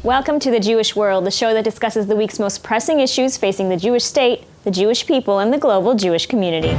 Welcome to The Jewish World, the show that discusses the week's most pressing issues facing the Jewish state, the Jewish people, and the global Jewish community.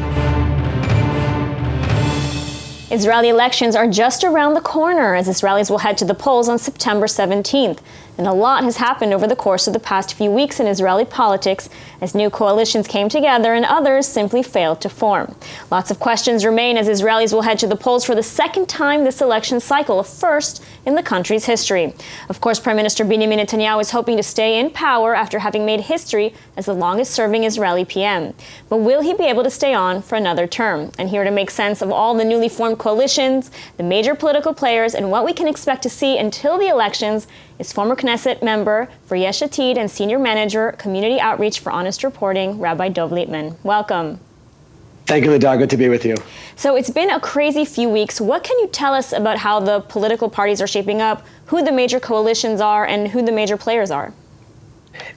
Israeli elections are just around the corner as Israelis will head to the polls on September 17th. And a lot has happened over the course of the past few weeks in Israeli politics as new coalitions came together and others simply failed to form. Lots of questions remain as Israelis will head to the polls for the second time this election cycle, a first in the country's history. Of course, Prime Minister Benjamin Netanyahu is hoping to stay in power after having made history as the longest-serving Israeli PM. But will he be able to stay on for another term? And here to make sense of all the newly formed coalitions, the major political players, and what we can expect to see until the elections is former Knesset member for Yesh Atid and Senior Manager, Community Outreach for Honest Reporting, Rabbi Dov Liepman. Welcome. Thank you, Lidar. Good to be with you. So it's been a crazy few weeks. What can you tell us about how the political parties are shaping up, who the major coalitions are, and who the major players are?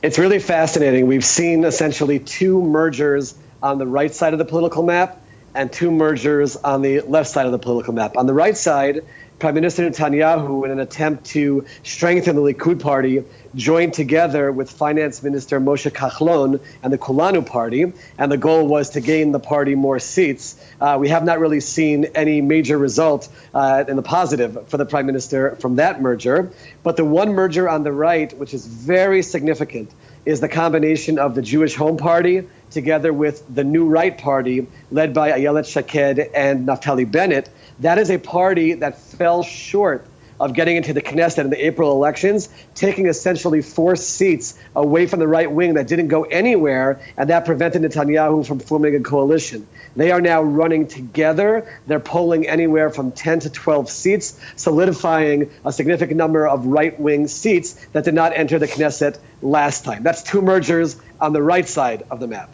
It's really fascinating. We've seen essentially two mergers on the right side of the political map and two mergers on the left side of the political map. On the right side, Prime Minister Netanyahu, in an attempt to strengthen the Likud party, joined together with Finance Minister Moshe Kahlon and the Kulanu party, and the goal was to gain the party more seats. We have not really seen any major result in the positive for the Prime Minister from that merger. But the one merger on the right, which is very significant, is the combination of the Jewish Home Party together with the New Right Party, led by Ayelet Shaked and Naftali Bennett. That is a party that fell short of getting into the Knesset in the April elections, taking essentially 4 seats away from the right wing that didn't go anywhere, and that prevented Netanyahu from forming a coalition. They are now running together. They're polling anywhere from 10 to 12 seats, solidifying a significant number of right-wing seats that did not enter the Knesset last time. That's two mergers on the right side of the map.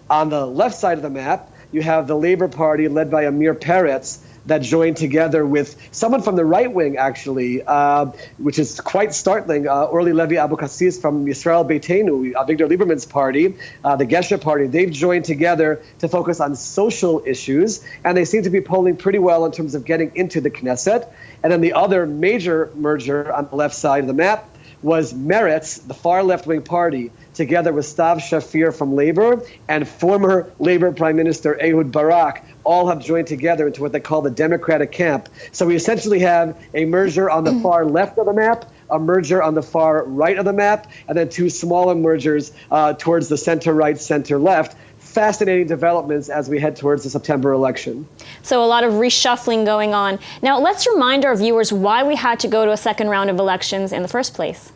On the left side of the map, you have the Labor Party led by Amir Peretz, that joined together with someone from the right wing, actually, which is quite startling, Orly Levy Abukassis from Yisrael Beitenu, Avigdor Lieberman's party, the Gesher party. They've joined together to focus on social issues, and they seem to be polling pretty well in terms of getting into the Knesset. And then the other major merger on the left side of the map was Meretz, the far left-wing party, together with Stav Shafir from Labor and former Labor Prime Minister Ehud Barak, all have joined together into what they call the Democratic camp. So we essentially have a merger on the far left of the map, a merger on the far right of the map, and then two smaller mergers towards the center-right, center-left. Fascinating developments as we head towards the September election. So a lot of reshuffling going on. Now, let's remind our viewers why we had to go to a second round of elections in the first place.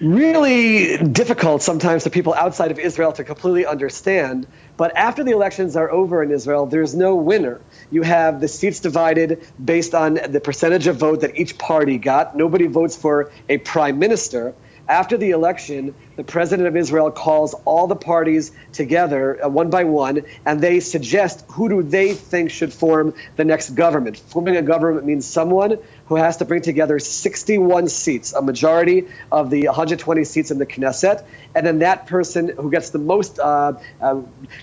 Really difficult sometimes for people outside of Israel to completely understand. But after the elections are over in Israel, there's no winner. You have the seats divided based on the percentage of vote that each party got. Nobody votes for a prime minister. After the election, the president of Israel calls all the parties together one by one, and they suggest who do they think should form the next government. Forming a government means someone who has to bring together 61 seats, a majority of the 120 seats in the Knesset, and then that person who gets the most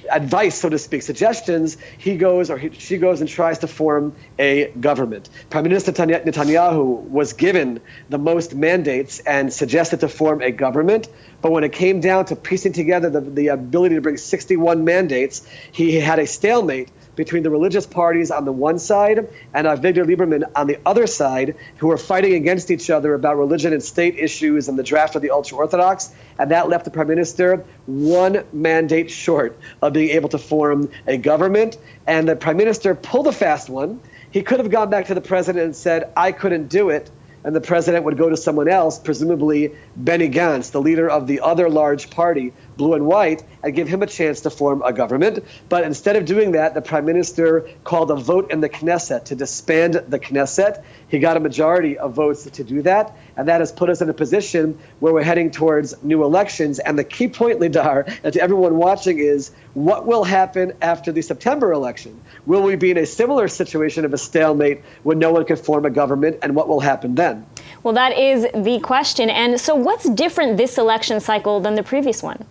advice, so to speak, suggestions, he goes or she goes and tries to form a government. Prime Minister Netanyahu was given the most mandates and suggested to form a government. But when it came down to piecing together the ability to bring 61 mandates, he had a stalemate between the religious parties on the one side and Avigdor Lieberman on the other side, who were fighting against each other about religion and state issues and the draft of the ultra-Orthodox. And that left the prime minister one mandate short of being able to form a government. And the prime minister pulled a fast one. He could have gone back to the president and said, I couldn't do it. And the president would go to someone else, presumably Benny Gantz, the leader of the other large party, Blue and White, and give him a chance to form a government. But instead of doing that, the prime minister called a vote in the Knesset to disband the Knesset. He got a majority of votes to do that, and that has put us in a position where we're heading towards new elections. And the key point, Lidar, and to everyone watching is, what will happen after the September election? Will we be in a similar situation of a stalemate when no one can form a government, and what will happen then? Well, that is the question. And so what's different this election cycle than the previous one?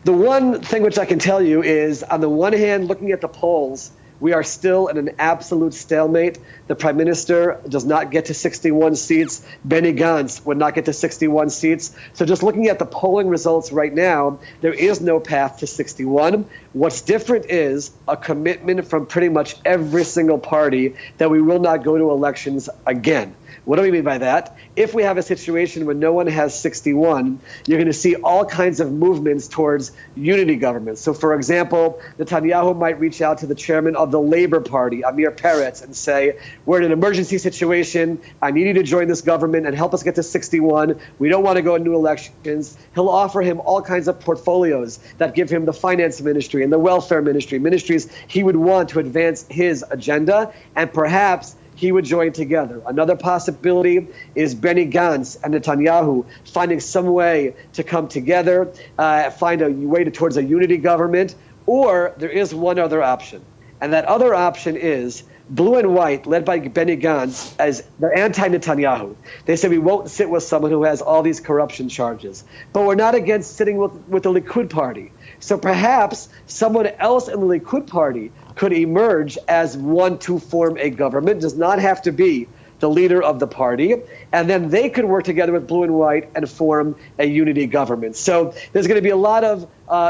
The one thing which I can tell you is, on the one hand, looking at the polls, we are still in an absolute stalemate. The prime minister does not get to 61 seats. Benny Gantz would not get to 61 seats. So just looking at the polling results right now, there is no path to 61. What's different is a commitment from pretty much every single party that we will not go to elections again. What do we mean by that? If we have a situation where no one has 61, you're going to see all kinds of movements towards unity government. So, for example, Netanyahu might reach out to the chairman of the Labor Party, Amir Peretz, and say, we're in an emergency situation. I need you to join this government and help us get to 61. We don't want to go in new elections. He'll offer him all kinds of portfolios that give him the finance ministry and the welfare ministry, ministries he would want to advance his agenda, and perhaps he would join together. Another possibility is Benny Gantz and Netanyahu finding some way to come together, find a way towards a unity government, or there is one other option. And that other option is Blue and White, led by Benny Gantz, as the anti-Netanyahu. They say we won't sit with someone who has all these corruption charges. But we're not against sitting with the Likud party. So perhaps someone else in the Likud party could emerge as one to form a government. It does not have to be the leader of the party. And then they could work together with Blue and White and form a unity government. So there's going to be a lot of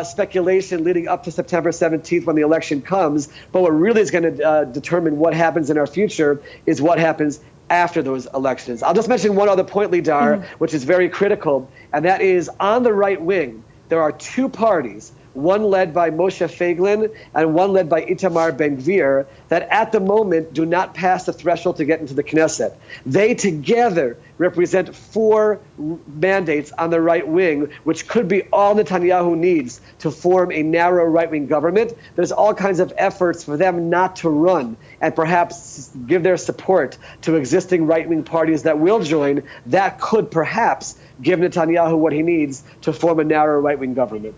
speculation leading up to September 17th when the election comes. But what really is going to determine what happens in our future is what happens after those elections. I'll just mention one other point, Lidar, which is very critical, and that is on the right wing, there are two parties, one led by Moshe Feiglin and one led by Itamar Ben-Gvir, that at the moment do not pass the threshold to get into the Knesset. They together represent 4 mandates on the right wing, which could be all Netanyahu needs to form a narrow right-wing government. There's all kinds of efforts for them not to run and perhaps give their support to existing right-wing parties that will join. That could perhaps give Netanyahu what he needs to form a narrow right-wing government.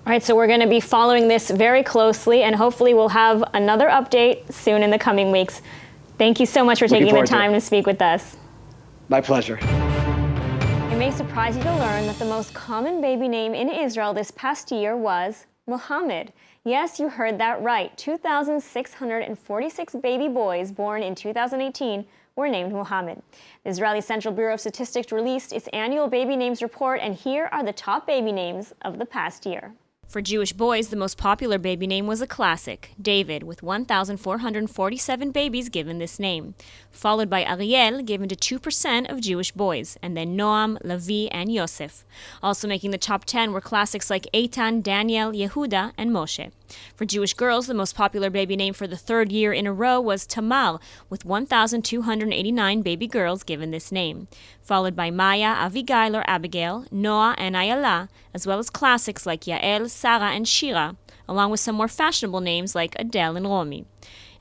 All right, so we're going to be following this very closely, and hopefully we'll have another update soon in the coming weeks. Thank you so much for taking the time to speak with us. My pleasure. It may surprise you to learn that the most common baby name in Israel this past year was Mohammed. Yes, you heard that right. 2,646 baby boys born in 2018 were named Mohammed. The Israeli Central Bureau of Statistics released its annual baby names report, and here are the top baby names of the past year. For Jewish boys, the most popular baby name was a classic, David, with 1,447 babies given this name, followed by Ariel, given to 2% of Jewish boys, and then Noam, Lavi, and Yosef. Also making the top 10 were classics like Eitan, Daniel, Yehuda, and Moshe. For Jewish girls, the most popular baby name for the 3rd year in a row was Tamar, with 1,289 baby girls given this name, followed by Maya, Avigail or Abigail, Noah, and Ayala, as well as classics like Yael, Sarah, and Shira, along with some more fashionable names like Adele and Romi.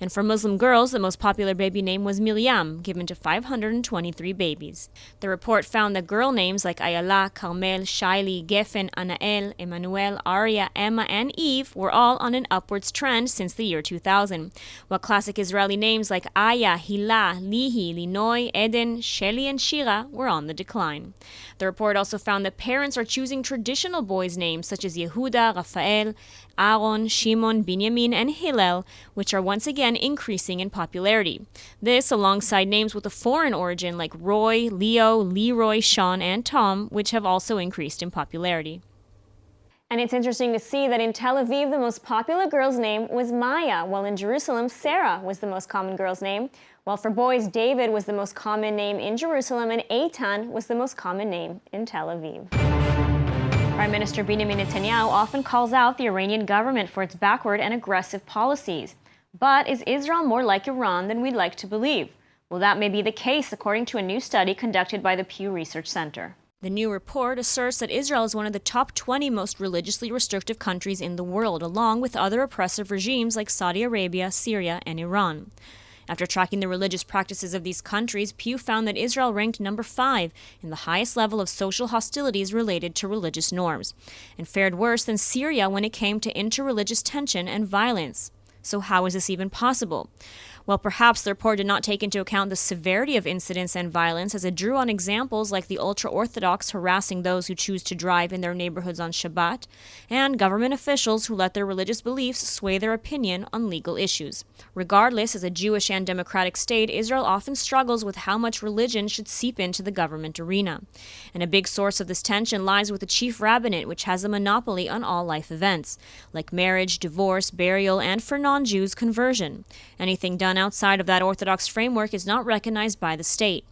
And for Muslim girls, the most popular baby name was Miriam, given to 523 babies. The report found that girl names like Ayala, Carmel, Shaili, Geffen, Anael, Emmanuel, Arya, Emma, and Eve were all on an upwards trend since the year 2000, while classic Israeli names like Aya, Hila, Lihi, Linoy, Eden, Sheli, and Shira were on the decline. The report also found that parents are choosing traditional boys' names such as Yehuda, Raphael, Aaron, Shimon, Binyamin, and Hillel, which are once again increasing in popularity. This alongside names with a foreign origin like Roy, Leo, Leroy, Sean, and Tom, which have also increased in popularity. And it's interesting to see that in Tel Aviv, the most popular girl's name was Maya, while in Jerusalem, Sarah was the most common girl's name. While for boys, David was the most common name in Jerusalem, and Eitan was the most common name in Tel Aviv. Prime Minister Benjamin Netanyahu often calls out the Iranian government for its backward and aggressive policies. But is Israel more like Iran than we'd like to believe? Well, that may be the case, according to a new study conducted by the Pew Research Center. The new report asserts that Israel is one of the top 20 most religiously restrictive countries in the world, along with other oppressive regimes like Saudi Arabia, Syria, and Iran. After tracking the religious practices of these countries, Pew found that Israel ranked number 5 in the highest level of social hostilities related to religious norms, and fared worse than Syria when it came to interreligious tension and violence. So how is this even possible? While perhaps the report did not take into account the severity of incidents and violence, as it drew on examples like the ultra-Orthodox harassing those who choose to drive in their neighborhoods on Shabbat, and government officials who let their religious beliefs sway their opinion on legal issues. Regardless, as a Jewish and democratic state, Israel often struggles with how much religion should seep into the government arena. And a big source of this tension lies with the chief rabbinate, which has a monopoly on all life events, like marriage, divorce, burial, and for non-Jews, conversion. Anything done outside of that Orthodox framework is not recognized by the state.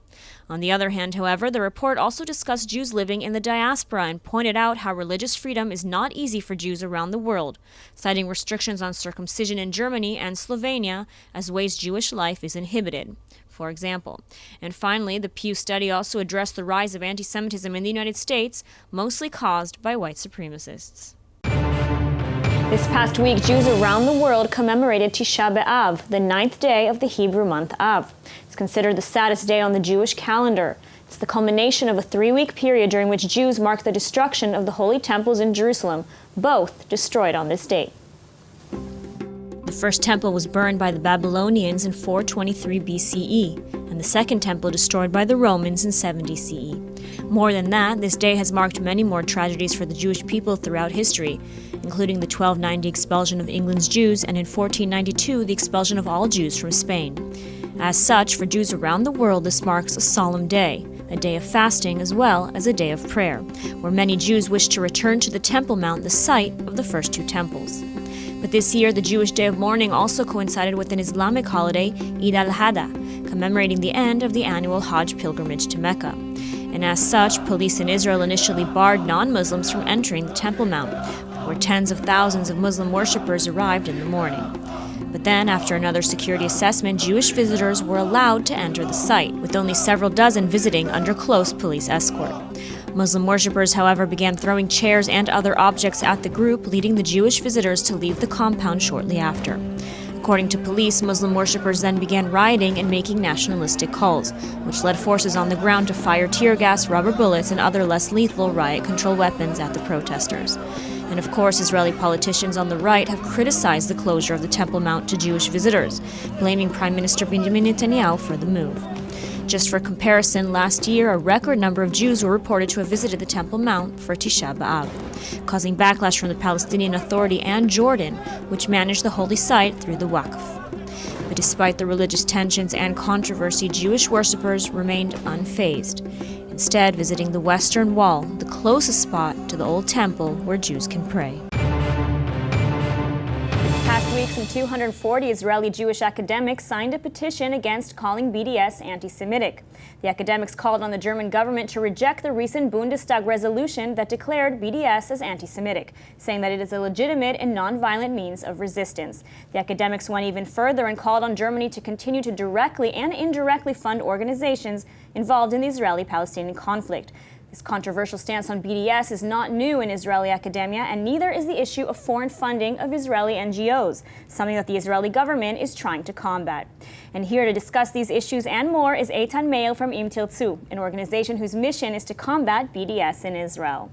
On the other hand, however, the report also discussed Jews living in the diaspora and pointed out how religious freedom is not easy for Jews around the world, citing restrictions on circumcision in Germany and Slovenia as ways Jewish life is inhibited, for example. And finally, the Pew study also addressed the rise of anti-Semitism in the United States, mostly caused by white supremacists. This past week, Jews around the world commemorated Tisha B'Av, the 9th day of the Hebrew month Av. It's considered the saddest day on the Jewish calendar. It's the culmination of a 3-week period during which Jews marked the destruction of the holy temples in Jerusalem, both destroyed on this date. The first temple was burned by the Babylonians in 423 BCE, and the second temple destroyed by the Romans in 70 CE. More than that, this day has marked many more tragedies for the Jewish people throughout history, including the 1290 expulsion of England's Jews and in 1492 the expulsion of all Jews from Spain. As such, for Jews around the world, this marks a solemn day, a day of fasting as well as a day of prayer, where many Jews wish to return to the Temple Mount, the site of the first 2 temples. But this year, the Jewish Day of Mourning also coincided with an Islamic holiday, Eid al-Adha, commemorating the end of the annual Hajj pilgrimage to Mecca. And as such, police in Israel initially barred non-Muslims from entering the Temple Mount, where tens of thousands of Muslim worshippers arrived in the morning. But then, after another security assessment, Jewish visitors were allowed to enter the site, with only several dozen visiting under close police escort. Muslim worshippers, however, began throwing chairs and other objects at the group, leading the Jewish visitors to leave the compound shortly after. According to police, Muslim worshippers then began rioting and making nationalistic calls, which led forces on the ground to fire tear gas, rubber bullets, and other less lethal riot control weapons at the protesters. And of course, Israeli politicians on the right have criticized the closure of the Temple Mount to Jewish visitors, blaming Prime Minister Benjamin Netanyahu for the move. Just for comparison, last year, a record number of Jews were reported to have visited the Temple Mount for Tisha B'Av, causing backlash from the Palestinian Authority and Jordan, which managed the holy site through the Waqf. But despite the religious tensions and controversy, Jewish worshippers remained unfazed, instead visiting the Western Wall, the closest spot to the old temple where Jews can pray. Past week, some 240 Israeli Jewish academics signed a petition against calling BDS anti-Semitic. The academics called on the German government to reject the recent Bundestag resolution that declared BDS as anti-Semitic, saying that it is a legitimate and non-violent means of resistance. The academics went even further and called on Germany to continue to directly and indirectly fund organizations involved in the Israeli-Palestinian conflict. This controversial stance on BDS is not new in Israeli academia, and neither is the issue of foreign funding of Israeli NGOs, something that the Israeli government is trying to combat. And here to discuss these issues and more is Eitan Meir from Im Tirtzu, an organization whose mission is to combat BDS in Israel.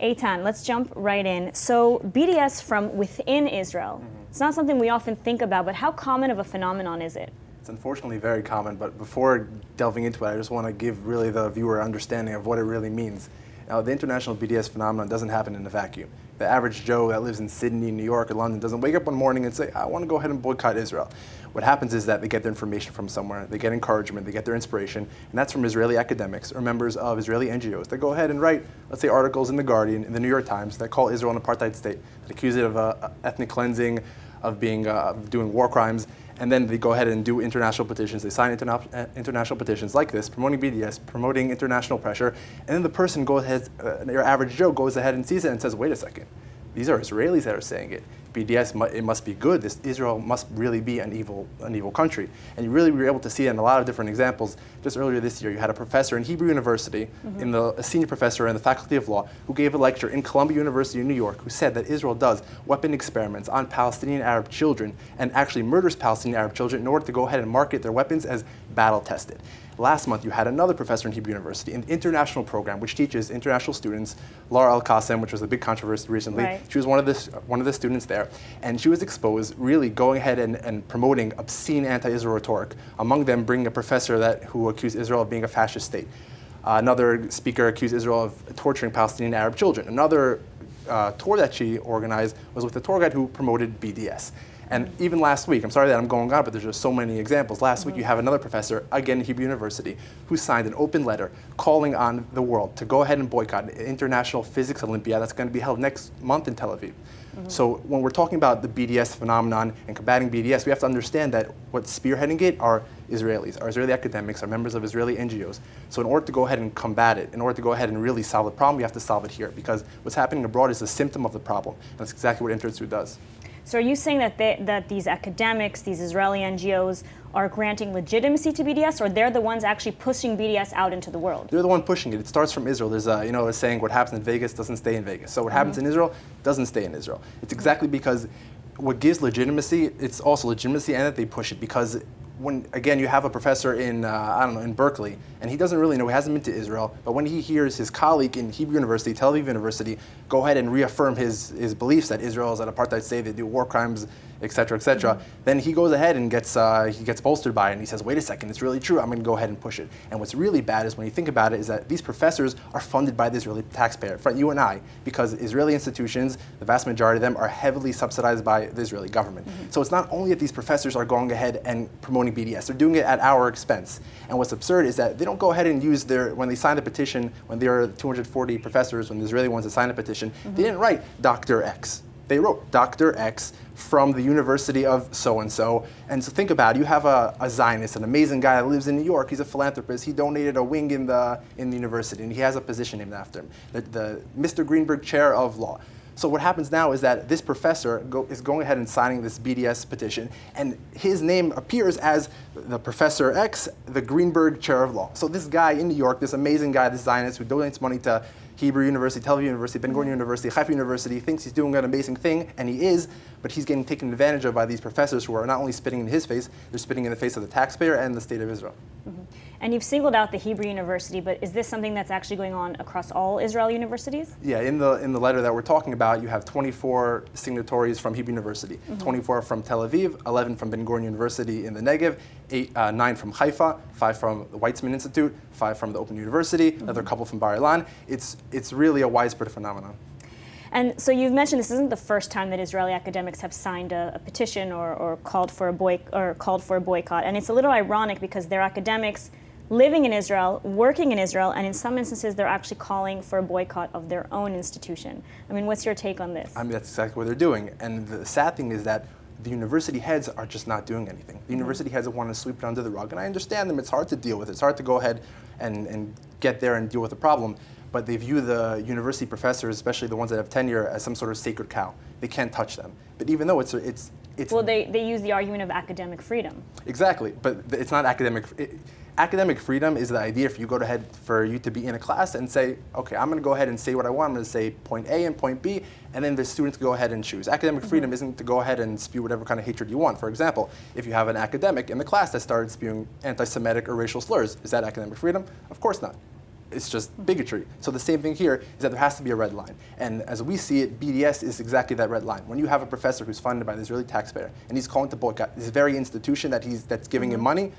Eitan, let's jump right in. So BDS from within Israel, it's not something we often think about, but how common of a phenomenon is it? It's unfortunately very common, but before delving into it, I just want to give really the viewer understanding of what it really means. Now, the international BDS phenomenon doesn't happen in a vacuum. The average Joe that lives in Sydney, New York, or London doesn't wake up one morning and say, I want to go ahead and boycott Israel. What happens is that they get their information from somewhere, they get encouragement, they get their inspiration, and that's from Israeli academics or members of Israeli NGOs that go ahead and write, let's say, articles in The Guardian, in the New York Times, that call Israel an apartheid state, that accuse it of ethnic cleansing, of doing war crimes, and then they go ahead and do international petitions. They sign international petitions like this, promoting BDS, promoting international pressure, and then the person goes ahead, your average Joe goes ahead and sees it and says, wait a second, these are Israelis that are saying it. BDS, it must be good. Israel must really be an evil country. And you really were able to see it in a lot of different examples. Just earlier this year, you had a professor in Hebrew University, a senior professor in the Faculty of Law, who gave a lecture in Columbia University in New York, who said that Israel does weapon experiments on Palestinian Arab children and actually murders Palestinian Arab children in order to go ahead and market their weapons as battle tested. Last month, you had another professor in Hebrew University, an international program which teaches international students, Laura Al-Qassem, which was a big controversy recently. Right. She was one of the students there, and she was exposed, really going ahead and promoting obscene anti-Israel rhetoric. Among them, bringing a professor who accused Israel of being a fascist state. Another speaker accused Israel of torturing Palestinian Arab children. Another tour that she organized was with a tour guide who promoted BDS. And even last week, I'm sorry that I'm going on, but there's just so many examples. Last week, you have another professor, again at Hebrew University, who signed an open letter calling on the world to go ahead and boycott an international physics Olympiad that's going to be held next month in Tel Aviv. So when we're talking about the BDS phenomenon and combating BDS, we have to understand that what's spearheading it are Israelis, are Israeli academics, are members of Israeli NGOs. So in order to go ahead and combat it, in order to go ahead and really solve the problem, we have to solve it here, because what's happening abroad is a symptom of the problem. And that's exactly what Inter-Institute does. So are you saying that these academics, these Israeli NGOs, are granting legitimacy to BDS, or they're the ones actually pushing BDS out into the world? They're the one pushing it. It starts from Israel. There's a saying, what happens in Vegas doesn't stay in Vegas. So what happens in Israel doesn't stay in Israel. It's exactly because what gives legitimacy, it's also legitimacy, and that they push it, because when, again, you have a professor in, in Berkeley, and he doesn't really know, he hasn't been to Israel, but when he hears his colleague in Hebrew University, Tel Aviv University, go ahead and reaffirm his beliefs that Israel is an apartheid state, they do war crimes, et cetera, then he goes ahead and gets bolstered by it, and he says, wait a second, it's really true, I'm going to go ahead and push it. And what's really bad is when you think about it, is that these professors are funded by the Israeli taxpayer, you and I, because Israeli institutions, the vast majority of them, are heavily subsidized by the Israeli government. So it's not only that these professors are going ahead and promoting BDS, they're doing it at our expense. And what's absurd is that they don't go ahead and use when they signed the petition, when there are 240 professors, when the Israeli ones that signed the petition, they didn't write Dr. X. They wrote Dr. X from the University of so-and-so. And so think about it, you have a Zionist, an amazing guy that lives in New York, he's a philanthropist, he donated a wing in the university, and he has a position named after him, the Mr. Greenberg Chair of Law. So what happens now is that this professor is going ahead and signing this BDS petition, and his name appears as the Professor X, the Greenberg Chair of Law. So this guy in New York, this amazing guy, this Zionist who donates money to Hebrew University, Tel Aviv University, Ben Gurion University, Haifa University, thinks he's doing an amazing thing, and he is, but he's getting taken advantage of by these professors who are not only spitting in his face, they're spitting in the face of the taxpayer and the state of Israel. And you've singled out the Hebrew University, but is this something that's actually going on across all Israeli universities? Yeah, in the letter that we're talking about, you have 24 signatories from Hebrew University, 24 from Tel Aviv, 11 from Ben Gurion University in the Negev, 9 from Haifa, 5 from the Weizmann Institute, 5 from the Open University, another couple from Bar Ilan. It's really a widespread phenomenon. And so you've mentioned this isn't the first time that Israeli academics have signed a petition or called for a boycott, and it's a little ironic because they're academics living in Israel, working in Israel, and in some instances they're actually calling for a boycott of their own institution. I mean, what's your take on this? I mean, that's exactly what they're doing. And the sad thing is that the university heads are just not doing anything. The university heads want to sweep it under the rug, and I understand them. It's hard to deal with. It's hard to go ahead and get there and deal with the problem. But they view the university professors, especially the ones that have tenure, as some sort of sacred cow. They can't touch them. But even though it's well, they use the argument of academic freedom. Exactly, but it's not academic. Academic freedom is the idea for you to be in a class and say, okay, I'm going to go ahead and say what I want. I'm going to say point A and point B, and then the students go ahead and choose. Academic freedom isn't to go ahead and spew whatever kind of hatred you want. For example, if you have an academic in the class that started spewing anti-Semitic or racial slurs, is that academic freedom? Of course not. It's just bigotry. So the same thing here is that there has to be a red line. And as we see it, BDS is exactly that red line. When you have a professor who's funded by the Israeli taxpayer and he's calling to boycott this very institution that's giving him money,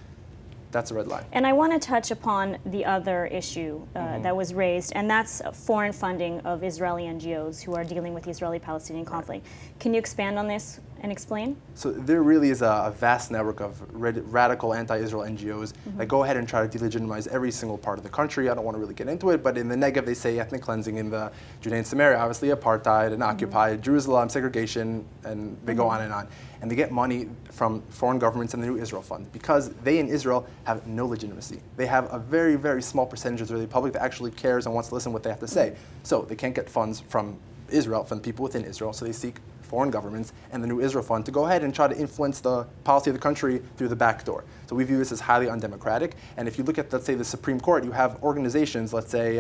that's a red line. And I want to touch upon the other issue that was raised, and that's foreign funding of Israeli NGOs who are dealing with the Israeli-Palestinian conflict. Can you expand on this and explain? So there really is a vast network of radical anti-Israel NGOs that go ahead and try to delegitimize every single part of the country. I don't want to really get into it, but in the Negev they say ethnic cleansing, in the Judea and Samaria, obviously apartheid and occupied, Jerusalem, segregation, and they go on and on. And they get money from foreign governments and the New Israel Fund because they in Israel have no legitimacy. They have a very, very small percentage of the Israeli public that actually cares and wants to listen to what they have to say. So they can't get funds from Israel, from people within Israel, so they seek foreign governments and the New Israel Fund to go ahead and try to influence the policy of the country through the back door. So we view this as highly undemocratic. And if you look at, let's say, the Supreme Court, you have organizations, let's say,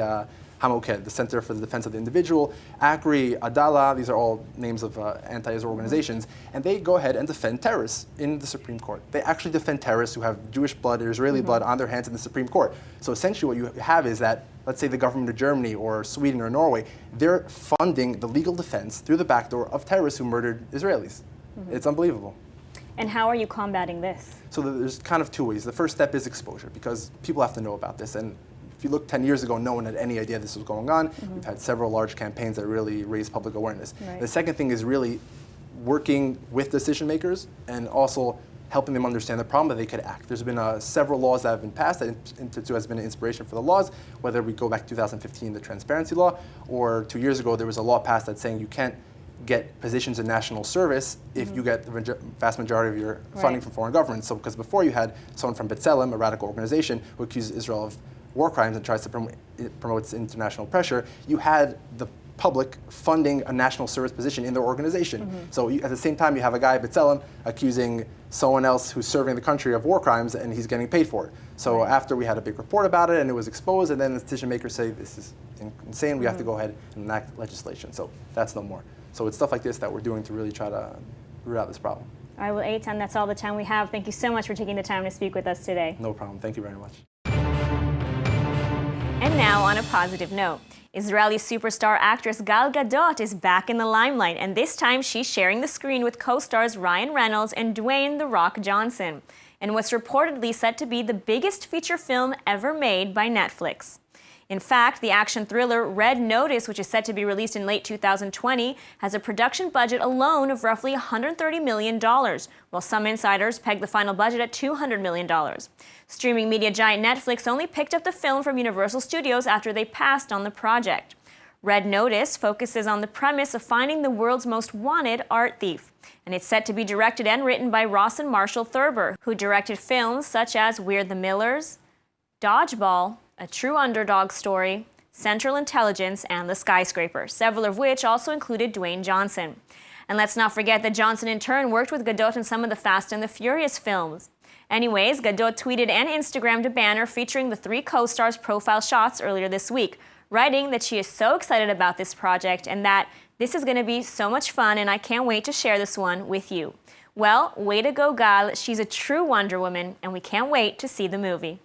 Hamoked, the Center for the Defense of the Individual, ACRI, Adala, these are all names of anti-Israel organizations, and they go ahead and defend terrorists in the Supreme Court. They actually defend terrorists who have Jewish blood or Israeli blood on their hands in the Supreme Court. So essentially what you have is that, let's say the government of Germany or Sweden or Norway, they're funding the legal defense through the back door of terrorists who murdered Israelis. It's unbelievable. And how are you combating this? So there's kind of two ways. The first step is exposure, because people have to know about this. And if you look 10 years ago, no one had any idea this was going on. We've had several large campaigns that really raised public awareness. Right. The second thing is really working with decision makers and also helping them understand the problem that they could act. There's been several laws that have been passed that Institute has been an inspiration for the laws, whether we go back to 2015, the transparency law, or 2 years ago there was a law passed that's saying you can't get positions in national service if you get the vast majority of your funding from foreign governments. So because before you had someone from B'Tselem, a radical organization, who accused Israel of war crimes and tries to promote international pressure, you had the public funding a national service position in their organization. So at the same time, you have a guy at B'Tselem accusing someone else who's serving the country of war crimes, and he's getting paid for it. So after we had a big report about it, and it was exposed, and then the decision makers say, this is insane, we have to go ahead and enact legislation. So that's no more. So it's stuff like this that we're doing to really try to root out this problem. All right, well, Eitan, that's all the time we have. Thank you so much for taking the time to speak with us today. No problem. Thank you very much. And now, on a positive note, Israeli superstar actress Gal Gadot is back in the limelight, and this time she's sharing the screen with co-stars Ryan Reynolds and Dwayne "The Rock" Johnson, in what's reportedly set to be the biggest feature film ever made by Netflix. In fact, the action thriller Red Notice, which is set to be released in late 2020, has a production budget alone of roughly $130 million, while some insiders peg the final budget at $200 million. Streaming media giant Netflix only picked up the film from Universal Studios after they passed on the project. Red Notice focuses on the premise of finding the world's most wanted art thief, and it's set to be directed and written by Ross and Marshall Thurber, who directed films such as We're the Millers, Dodgeball, A True Underdog Story, Central Intelligence, and The Skyscraper, several of which also included Dwayne Johnson. And let's not forget that Johnson in turn worked with Gadot in some of the Fast and the Furious films. Anyways, Gadot tweeted and Instagrammed a banner featuring the three co-stars' profile shots earlier this week, writing that she is so excited about this project and that this is going to be so much fun and I can't wait to share this one with you. Well, way to go, Gal. She's a true Wonder Woman, and we can't wait to see the movie.